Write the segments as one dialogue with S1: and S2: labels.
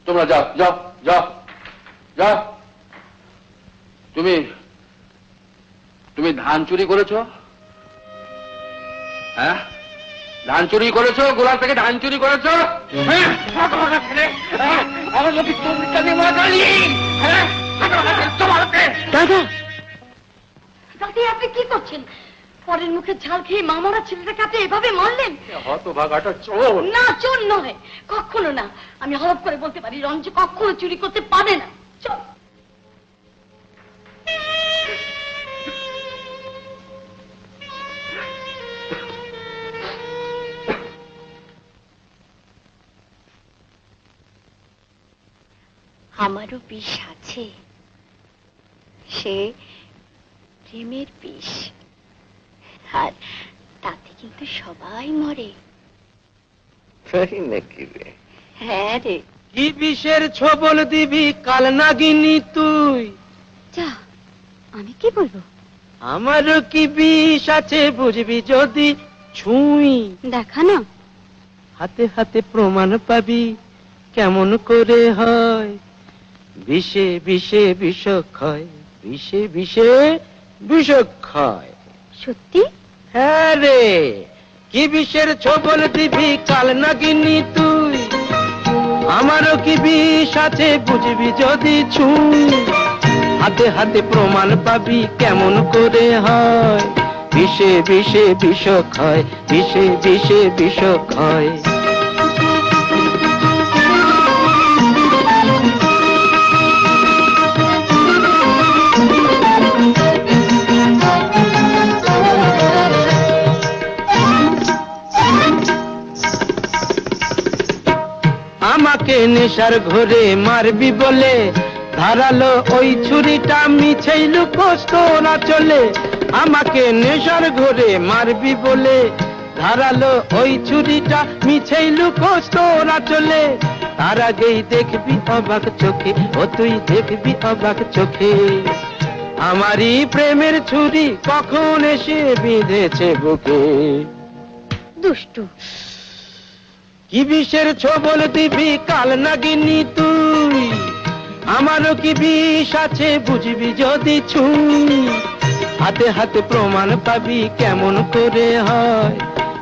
S1: তোমরা যাও যাও যাও যাও। তুমি তুমি ধান চুরি করেছো? হ্যাঁ, ধান চুরি করেছো? গোলার থেকে ধান চুরি করেছো?
S2: দাদা, দাদি আপনি কি করছেন? পরের মুখে ঝাল খেয়ে মামারা ছেলেটাকে আপনি এভাবে মারলেন?
S1: হতভাগাটা চোর।
S2: না, চোর নয়, কখনো না। আমি হলফ করে বলতে পারি রঞ্জু কখনো চুরি করতে পারে না। চল। আমারও বিষ আছে, সে প্রেমের বিষ, আর তাতে কিন্তু সবাই মরে।
S3: নাকি রে?
S2: হ্যাঁ রে।
S4: কি বিষের ছবল দিবি কাল নাগিনি তুই?
S2: যা, আমি কি বলবো?
S4: আমারও কি বিষ আছে বুঝবি যদি ছুঁই।
S2: দেখা না,
S4: হাতে হাতে প্রমাণ পাবি কেমন করে হয়। বিষে বিষে বিষক্ষয়, বিষে বিষে বিষক্ষয়।
S2: সত্যি?
S4: হ্যাঁ রে। কি বিষের ছবল দিবি কাল নাগিনি তুই? আমারও কি বিষ আছে বুঝবি যদি ছুঁই। হাতে হাতে প্রমাণ পাবি কেমন করে হয়। বিষে বিষে বিষক্ষয়, বিষে বিষে বিষক্ষয়। আমাকে নেশার ঘরে মারবি বলে ধারালো ওই ছুরিটা মিছেই লুকোস তোরা চলে। আমাকে নেশার ঘরে মারবি বলে ধারালো ওই ছুরিটা মিছেই লুকোস তোরা চলে। তার আগেই দেখবি অবাক চোখে, ও তুই দেখবি অবাক চোখে। আমারই প্রেমের ছুরি কখন এসে বিঁধেছে বুকে।
S2: দুষ্টু।
S4: কি বিষের ছবল দিবি কাল নাগিনি তুই? আমারও কি বিষ আছে বুঝবি যদি ছুঁই। হাতে হাতে প্রমাণ পাবি কেমন করে হয়।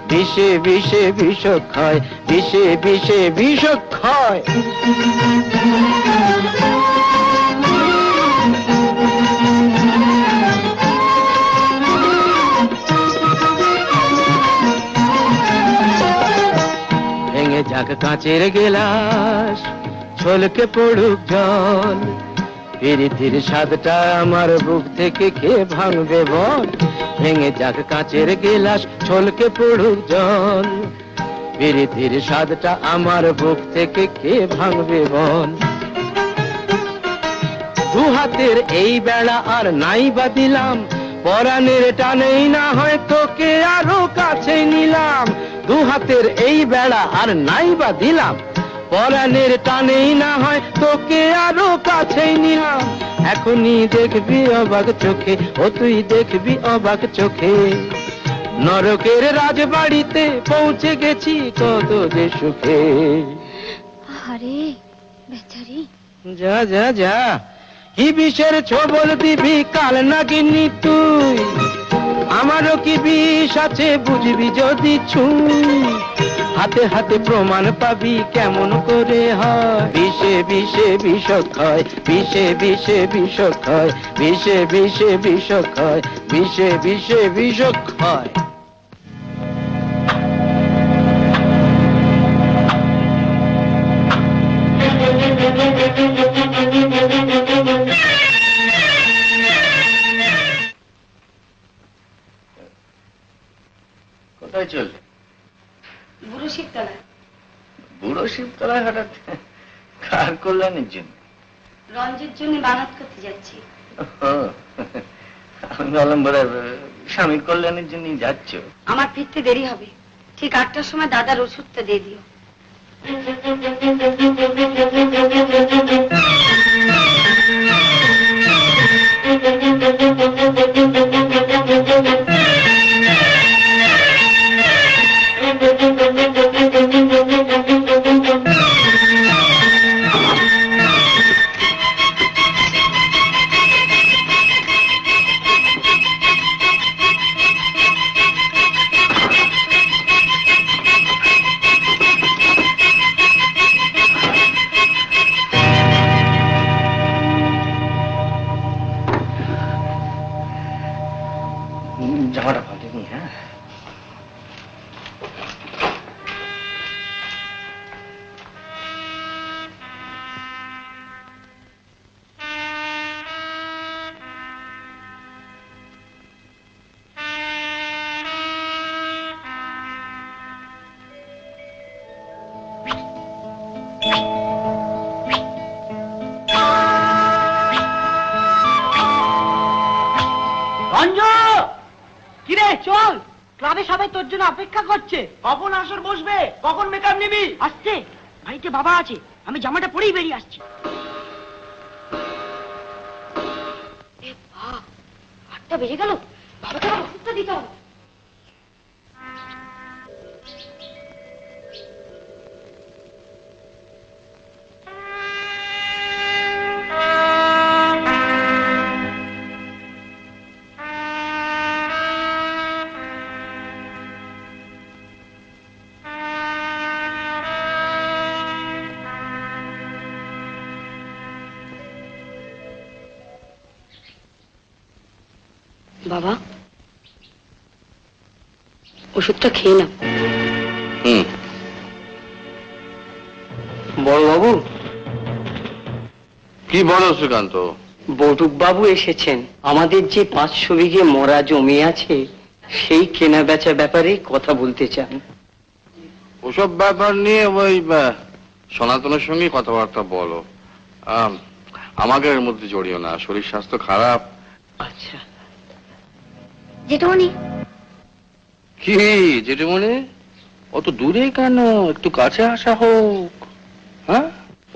S4: বিষে বিষে বিষক্ষয়, বিষে বিষে বিষক্ষয়। ভেঙে যাক কাঁচের গেলাস, ছলকে পড়ুক জল। প্রীতির স্বাদটা আমার বুক থেকে খেয়ে ভাঙবে বল। ভেঙে যাক কাঁচের গেলাস, ছলকে পড়ুক জল। প্রীতির স্বাদটা আমার বুক থেকে খেয়ে ভাঙবে বল। দু হাতের এই বেড়া আর নাই বা দিলাম, পরাণের টানেই না হয় তোকে আরো কাছে নিলাম। দু হাতের এই বেড়া আর নাই বা দিলাম, পরাণের টানেই না হয় তোকে আরো কাছে নিলাম। এখনই দেখবি অবাক চোখে, ও তুই দেখবি অবাক চোখে। নরকের রাজবাড়িতে পৌঁছে গেছি কত যে সুখে।
S2: আরে বেচারি।
S4: যা যা যা। কি বিষের ছবল দিবি কাল নাগিনি তুই? আমারও কি বিষ আছে বুঝবি যদি ছুঁই। হাতে হাতে প্রমাণ পাবি কেমন করে হয়। বিষে বিষে বিষক্ষয়, বিষে বিষে বিষক্ষয়, বিষে বিষে বিষক্ষয়, বিষে বিষে বিষক্ষয়।
S3: কোথায় চললে?
S2: বুড়ো শিবতলায়।
S3: বুড়ো শিবতলায় হঠাৎ কার কল্যাণের জন্য?
S2: রঞ্জের জন্য বানাত করতে যাচ্ছি।
S3: আমি ভাবলাম বলে স্বামীর কল্যাণের জন্যই যাচ্ছ।
S2: আমার ফিরতে দেরি হবে, ঠিক 8টার সময় দাদার ওষুধটা দিয়ে দিও। চল, ক্লাবে সবাই তোর জন্য অপেক্ষা করছে। কখন আসর বসবে, কখন মেকআপ নিবি? আসছে, বাড়িতে বাবা আছে, আমি জামাটা পরেই বেরিয়ে আসছি। 8টা বেজে গেল, বাবাকে আবার ওষুধটা দিতে হবে। বাবা, ওষুধটা খেয়ে নাও।
S4: বড় বাবু,
S1: কি বলো শ্রীকান্ত?
S4: বটুক বাবু এসেছেন। আমাদের যে 500 বিঘে মরা জমি আছে, সেই কেনা বেচা ব্যাপারে কথা বলতে চান।
S1: ওসব ব্যাপার নিয়ে ওই সনাতনের সঙ্গে কথাবার্তা বলো। আমাকে এর মধ্যে জড়িও না, শরীর স্বাস্থ্য খারাপ।
S4: আচ্ছা।
S2: জেঠুমনি,
S1: কি জেঠুমনি, অত দূরে কেন? একটু কাছে আসা হোক। হ্যাঁ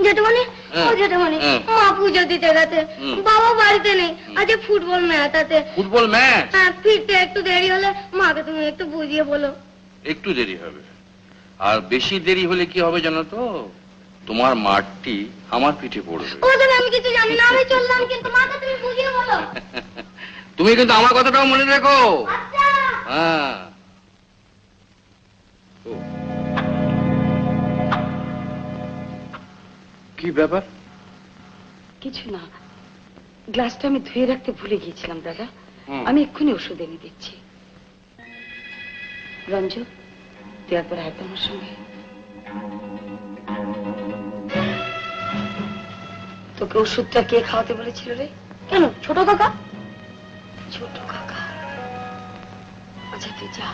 S2: জেঠুমনি, ও জেঠুমনি, মা পুজো দিতে গেছে, বাবা বাড়িতে নেই, আজ ফুটবল ম্যাচ আছে।
S1: Football match?
S2: হ্যাঁ, ফিরতে একটু দেরি হলে মাকে তুমি একটু বুঝিয়ে বলো।
S1: একটু দেরি হবে, আর বেশি দেরি হলে কি হবে জানো তো? তোমার মাঠটি আমার পিঠে পড়বে।
S2: ও তবে আমি কিছু জানি না, আমি চললাম, কিন্তু মাকে তুমি বুঝিয়ে বলো।
S1: তুমি কিন্তু আমার কথাটাও মনে রেখো।
S2: আচ্ছা।
S1: হ্যাঁ। কি ব্যাপার?
S2: কিছু না, গ্লাসটা আমি ধুয়ে রাখতে ভুলে গিয়েছিলাম দাদা, আমি এক্ষুনি ওষুধ এনে দিচ্ছি। রঞ্জু, তুই একবার আয় তো আমার সঙ্গে। তোকে ওষুধটা কে খাওয়াতে বলেছিল রে? কেন, ছোট কাকা? ছোট কাকা, আচ্ছা তুই যা।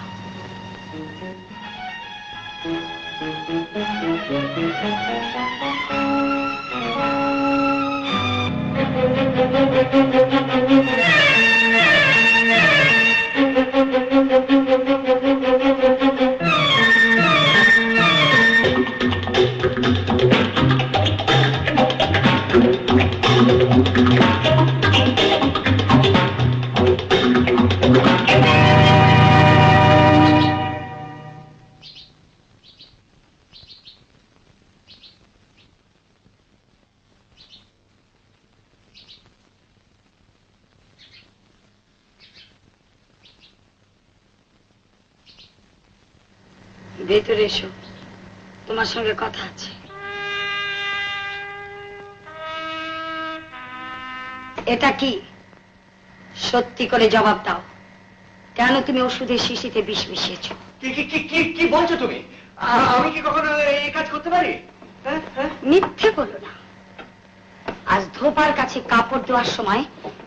S2: ভেতরে এসো, তোমার সঙ্গে কথা আছে। এটা কি? সত্যি করে জবাব দাও, কেন তুমি ওষুধের শিশিতে বিষ মিশিয়েছো?
S3: কি বলছো তুমি? আমি কি কখনো এই কাজ করতে পারি?
S2: মিথ্যে বলো না। আজ ধোপার কাছে কাপড় দেওয়ার সময়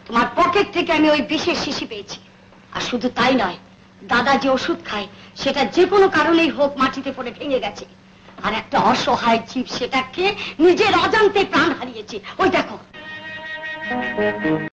S2: তোমার পকেট থেকে আমি ওই বিষের শিশি পেয়েছি। আর শুধু তাই নয়, দাদা যে ওষুধ খায় সেটা যে কোনো কারণেই হোক মাটিতে পড়ে ভেঙে গেছে, আর একটা অসহায় জীব সেটাকে নিজের অজান্তে প্রাণ হারিয়েছে। ওই দেখো।